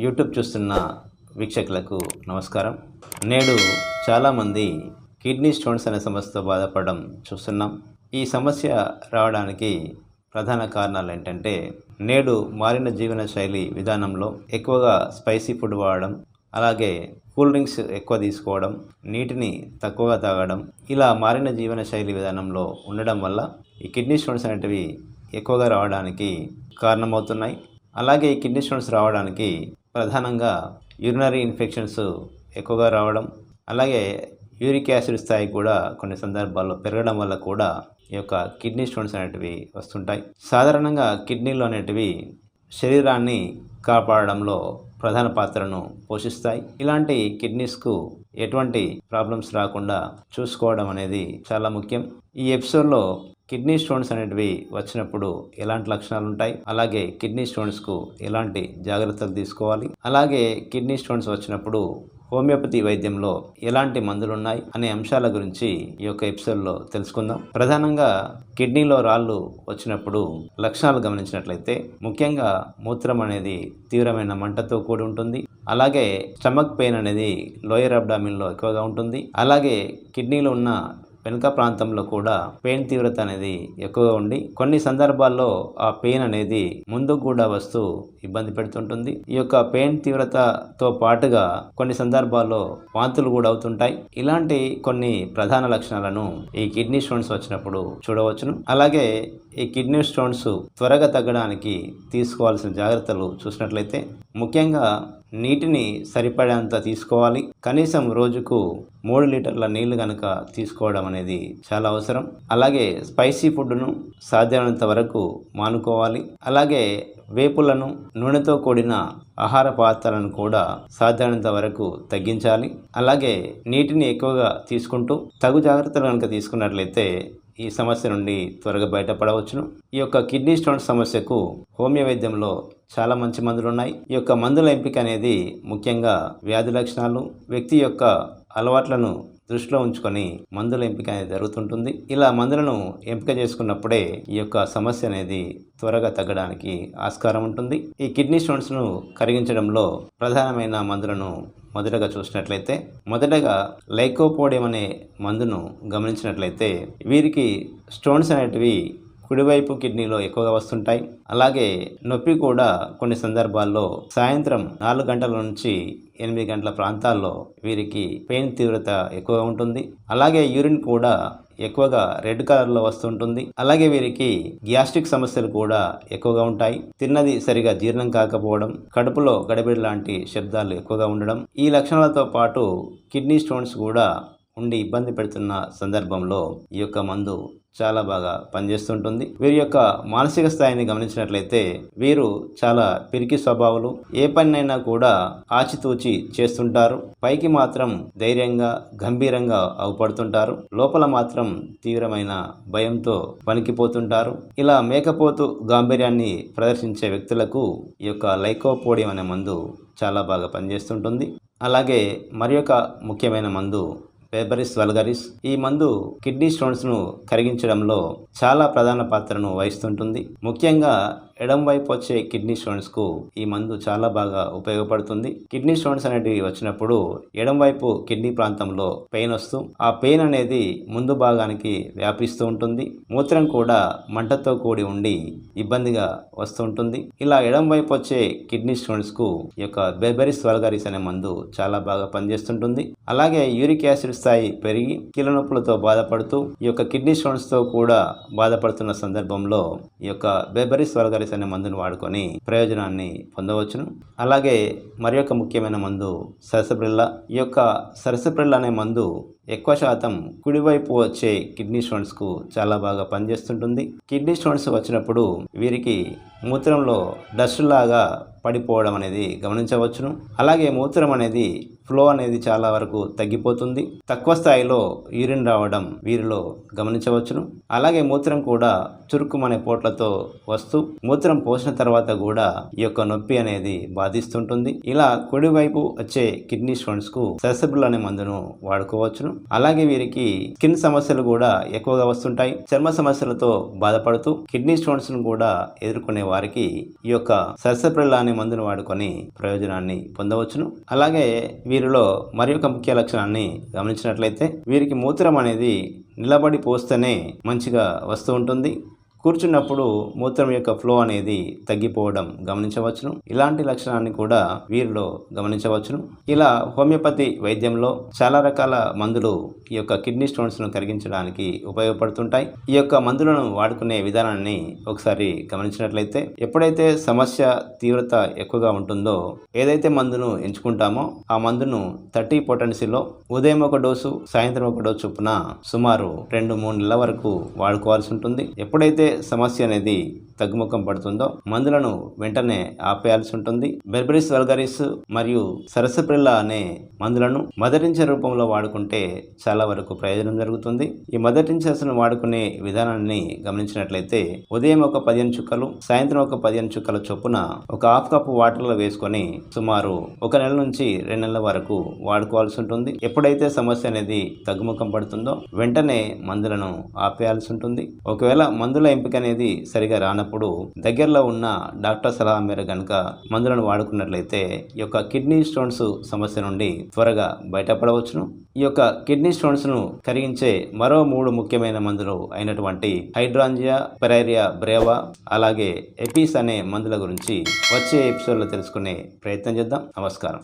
YouTube చూస్తున్న వీక్షకులకు నమస్కారం. నేడు చాలామంది కిడ్నీ స్టోన్స్ అనే సమస్యతో బాధపడడం చూస్తున్నాం. ఈ సమస్య రావడానికి ప్రధాన కారణాలు ఏంటంటే, నేడు మారిన జీవన శైలి విధానంలో ఎక్కువగా స్పైసీ ఫుడ్ వాడడం, అలాగే కూల్ డ్రింక్స్ ఎక్కువ తీసుకోవడం, నీటిని తక్కువగా తాగడం, ఇలా మారిన జీవన శైలి విధానంలో ఉండడం వల్ల ఈ కిడ్నీ స్టోన్స్ అనేటివి ఎక్కువగా రావడానికి కారణమవుతున్నాయి. అలాగే ఈ కిడ్నీ స్టోన్స్ రావడానికి ప్రధానంగా యూరినరీ ఇన్ఫెక్షన్స్ ఎక్కువగా రావడం, అలాగే యూరిక్ యాసిడ్ స్థాయి కూడా కొన్ని సందర్భాల్లో పెరగడం వల్ల కూడా ఈ యొక్క కిడ్నీ స్టోన్స్ అనేటివి వస్తుంటాయి. సాధారణంగా కిడ్నీలు అనేటివి శరీరాన్ని కాపాడడంలో ప్రధాన పాత్రను పోషిస్తాయి. ఇలాంటి కిడ్నీస్కు ఎటువంటి ప్రాబ్లమ్స్ రాకుండా చూసుకోవడం అనేది చాలా ముఖ్యం. ఈ ఎపిసోడ్లో కిడ్నీ స్టోన్స్ అనేటివి వచ్చినప్పుడు ఎలాంటి లక్షణాలు ఉంటాయి, అలాగే కిడ్నీ స్టోన్స్కు ఎలాంటి జాగ్రత్తలు తీసుకోవాలి, అలాగే కిడ్నీ స్టోన్స్ వచ్చినప్పుడు హోమియోపతి వైద్యంలో ఎలాంటి మందులు ఉన్నాయి అనే అంశాల గురించి ఈ యొక్క ఎపిసోడ్లో తెలుసుకుందాం. ప్రధానంగా కిడ్నీలో రాళ్ళు వచ్చినప్పుడు లక్షణాలు గమనించినట్లయితే ముఖ్యంగా మూత్రం అనేది తీవ్రమైన మంటతో కూడి ఉంటుంది. అలాగే స్టమక్ పెయిన్ అనేది లోయర్ అబ్డామిన్లో ఎక్కువగా ఉంటుంది. అలాగే కిడ్నీలో ఉన్న వెనుక ప్రాంతంలో కూడా పెయిన్ తీవ్రత అనేది ఎక్కువగా ఉండి కొన్ని సందర్భాల్లో ఆ పెయిన్ అనేది ముందుకు కూడా వస్తూ ఇబ్బంది పెడుతుంటుంది. ఈ యొక్క పెయిన్ తీవ్రతతో పాటుగా కొన్ని సందర్భాల్లో వాంతులు కూడా అవుతుంటాయి. ఇలాంటి కొన్ని ప్రధాన లక్షణాలను ఈ కిడ్నీ స్టోన్స్ వచ్చినప్పుడు చూడవచ్చును. అలాగే ఈ కిడ్నీ స్టోన్స్ త్వరగా తగ్గడానికి తీసుకోవాల్సిన జాగ్రత్తలు చూసినట్లయితే ముఖ్యంగా నీటిని సరిపడేంత తీసుకోవాలి. కనీసం రోజుకు 3 లీటర్ల నీళ్లు కనుక తీసుకోవడం అనేది చాలా అవసరం. అలాగే స్పైసీ ఫుడ్ను సాధ్యమైనంత వరకు మానుకోవాలి. అలాగే వేపులను, నూనెతో కూడిన ఆహార పదార్థాలను కూడా సాధ్యమైనంత వరకు తగ్గించాలి. అలాగే నీటిని ఎక్కువగా తీసుకుంటూ తగు జాగ్రత్తలు కనుక తీసుకున్నట్లయితే ఈ సమస్య నుండి త్వరగా బయటపడవచ్చును. ఈ యొక్క కిడ్నీ స్టోన్స్ సమస్యకు హోమియో వైద్యంలో చాలా మంచి మందులు ఉన్నాయి. ఈ యొక్క మందుల ఎంపిక అనేది ముఖ్యంగా వ్యాధి లక్షణాలు, వ్యక్తి యొక్క అలవాట్లను దృష్టిలో ఉంచుకొని మందుల ఎంపిక అనేది జరుగుతుంటుంది. ఇలా మందులను ఎంపిక చేసుకున్నప్పుడే ఈ యొక్క సమస్య అనేది త్వరగా తగ్గడానికి ఆస్కారం ఉంటుంది. ఈ కిడ్నీ స్టోన్స్ను కరిగించడంలో ప్రధానమైన మందులను మొదటగా చూసినట్లయితే మొదటగా లైకోపోడియం అనే మందును గమనించినట్లయితే వీరికి స్టోన్స్ అనేటివి కుడివైపు కిడ్నీలో ఎక్కువగా వస్తుంటాయి. అలాగే నొప్పి కూడా కొన్ని సందర్భాల్లో సాయంత్రం 4 గంటల నుంచి 8 గంటల ప్రాంతాల్లో వీరికి పెయిన్ తీవ్రత ఎక్కువగా ఉంటుంది. అలాగే యూరిన్ కూడా ఎక్కువగా రెడ్ కలర్లో వస్తుంటుంది. అలాగే వీరికి గ్యాస్ట్రిక్ సమస్యలు కూడా ఎక్కువగా ఉంటాయి. తిన్నది సరిగా జీర్ణం కాకపోవడం, కడుపులో గడబిడ లాంటి శబ్దాలు ఎక్కువగా ఉండడం, ఈ లక్షణాలతో పాటు కిడ్నీ స్టోన్స్ కూడా ఉండి ఇబ్బంది పెడుతున్న సందర్భంలో ఈ యొక్క మందు చాలా బాగా పనిచేస్తుంటుంది. వీరి యొక్క మానసిక స్థాయిని గమనించినట్లయితే వీరు చాలా పిరికి స్వభావాలు, ఏ పనినైనా కూడా ఆచితూచి చేస్తుంటారు. పైకి మాత్రం ధైర్యంగా గంభీరంగా అవుపడుతుంటారు, లోపల మాత్రం తీవ్రమైన భయంతో వణికిపోతుంటారు. ఇలా మేకపోతు గాంభీర్యాన్ని ప్రదర్శించే వ్యక్తులకు ఈ యొక్క లైకోపోడియం అనే మందు చాలా బాగా పనిచేస్తుంటుంది. అలాగే మరి ఒక ముఖ్యమైన మందు బెర్బెరిస్ వల్గరిస్. ఈ మందు కిడ్నీ స్టోన్స్ను కరిగించడంలో చాలా ప్రధాన పాత్రను వహిస్తుంటుంది. ముఖ్యంగా ఎడం వైపు వచ్చే కిడ్నీ స్టోన్స్కు ఈ మందు చాలా బాగా ఉపయోగపడుతుంది. కిడ్నీ స్టోన్స్ అనేటివి వచ్చినప్పుడు ఎడం వైపు కిడ్నీ ప్రాంతంలో పెయిన్ వస్తూ ఆ పెయిన్ అనేది ముందు భాగానికి వ్యాపిస్తూ ఉంటుంది. మూత్రం కూడా మంటతో కూడి ఉండి ఇబ్బందిగా వస్తూ ఉంటుంది. ఇలా ఎడం వైపు వచ్చే కిడ్నీ స్టోన్స్కు ఈ యొక్క బెర్బెరిస్ వల్గరిస్ అనే మందు చాలా బాగా పనిచేస్తుంటుంది. అలాగే యూరిక్ యాసిడ్ స్థాయి పెరిగి కీళ్ళ నొప్పులతో బాధపడుతూ ఈ యొక్క కిడ్నీ స్టోన్స్తో కూడా బాధపడుతున్న సందర్భంలో ఈ యొక్క బెర్బెరిస్ వల్గరిస్ అనే మందును వాడుకొని ప్రయోజనాన్ని పొందవచ్చును. అలాగే మరి ఒక ముఖ్యమైన మందు సరసబ్రిల్లా. ఈ యొక్క సరసబ్రిల్లా అనే మందు ఎక్కువ శాతం కుడివైపు వచ్చే కిడ్నీ స్టోన్స్కు చాలా బాగా పనిచేస్తుంటుంది. కిడ్నీ స్టోన్స్ వచ్చినప్పుడు వీరికి మూత్రంలో డస్ట్ లాగా పడిపోవడం అనేది గమనించవచ్చును. అలాగే మూత్రం అనేది ఫ్లో అనేది చాలా వరకు తగ్గిపోతుంది. తక్కువ స్థాయిలో యూరిన్ రావడం వీరిలో గమనించవచ్చును. అలాగే మూత్రం కూడా చురుకుమనే పోట్లతో వస్తూ మూత్రం పోసిన తర్వాత కూడా ఈ యొక్క నొప్పి అనేది బాధిస్తుంటుంది. ఇలా కుడివైపు వచ్చే కిడ్నీ స్టోన్స్ కు సెర్సబుల్ అనే మందును వాడుకోవచ్చును. అలాగే వీరికి స్కిన్ సమస్యలు కూడా ఎక్కువగా వస్తుంటాయి. చర్మ సమస్యలతో బాధపడుతూ కిడ్నీ స్టోన్స్ ను కూడా ఎదుర్కొనే వారికి ఈ యొక్క సెర్సబుల్ అనే మందును వాడుకొని ప్రయోజనాన్ని పొందవచ్చును. అలాగే వీరిలో మరి ఒక ముఖ్య లక్షణాన్ని గమనించినట్లయితే వీరికి మూత్రం అనేది నిలబడి పోస్తేనే మంచిగా వస్తూ ఉంటుంది. కూర్చున్నప్పుడు మూత్రం యొక్క ఫ్లో అనేది తగ్గిపోవడం గమనించవచ్చును. ఇలాంటి లక్షణాన్ని కూడా వీరిలో గమనించవచ్చును. ఇలా హోమియోపతి వైద్యంలో చాలా రకాల మందులు ఈ యొక్క కిడ్నీ స్టోన్స్ ను కరిగించడానికి ఉపయోగపడుతుంటాయి. ఈ యొక్క మందులను వాడుకునే విధానాన్ని ఒకసారి గమనించినట్లయితే ఎప్పుడైతే సమస్య తీవ్రత ఎక్కువగా ఉంటుందో ఏదైతే మందును ఎంచుకుంటామో ఆ మందును 30 పొటెన్సీలో ఉదయం ఒక డోసు సాయంత్రం ఒక డోసు చొప్పున సుమారు 2-3 నెలల వరకు వాడుకోవాల్సి ఉంటుంది. ఎప్పుడైతే సమస్య అనేది తగ్గుముఖం పడుతుందో మందులను వెంటనే ఆపేయాల్సి ఉంటుంది. బెర్బెరిస్ వల్గారిస్ మరియు సరసప్రిల్లా అనే మందులను మదర్ టించర్ రూపంలో వాడుకుంటే చాలా వరకు ప్రయోజనం జరుగుతుంది. ఈ మదర్ టించర్స్ ను వాడుకునే విధానాన్ని గమనించినట్లయితే ఉదయం ఒక 15 చుక్కలు సాయంత్రం ఒక 15 చుక్కల చొప్పున ఒక హాఫ్ కప్ వాటర్ లో వేసుకొని సుమారు 1 నెల నుంచి 2 నెలల వరకు వాడుకోవాల్సి ఉంటుంది. ఎప్పుడైతే సమస్య అనేది తగ్గుముఖం పడుతుందో వెంటనే మందులను ఆపేయాల్సి ఉంటుంది. ఒకవేళ మందుల ఎంపిక అనేది సరిగా రానప్పుడు దగ్గరలో ఉన్న డాక్టర్ సలహా మేర గనుక మందులను వాడుకున్నట్లయితే ఈ యొక్క కిడ్నీ స్టోన్స్ సమస్య నుండి త్వరగా బయటపడవచ్చును. ఈ యొక్క కిడ్నీ స్టోన్స్ ను కరిగించే మరో 3 ముఖ్యమైన మందులు అయినటువంటి హైడ్రాంజియా, పెరైరియా బ్రేవా, అలాగే ఎపిస్ అనే మందుల గురించి వచ్చే ఎపిసోడ్లో తెలుసుకునే ప్రయత్నం చేద్దాం. నమస్కారం.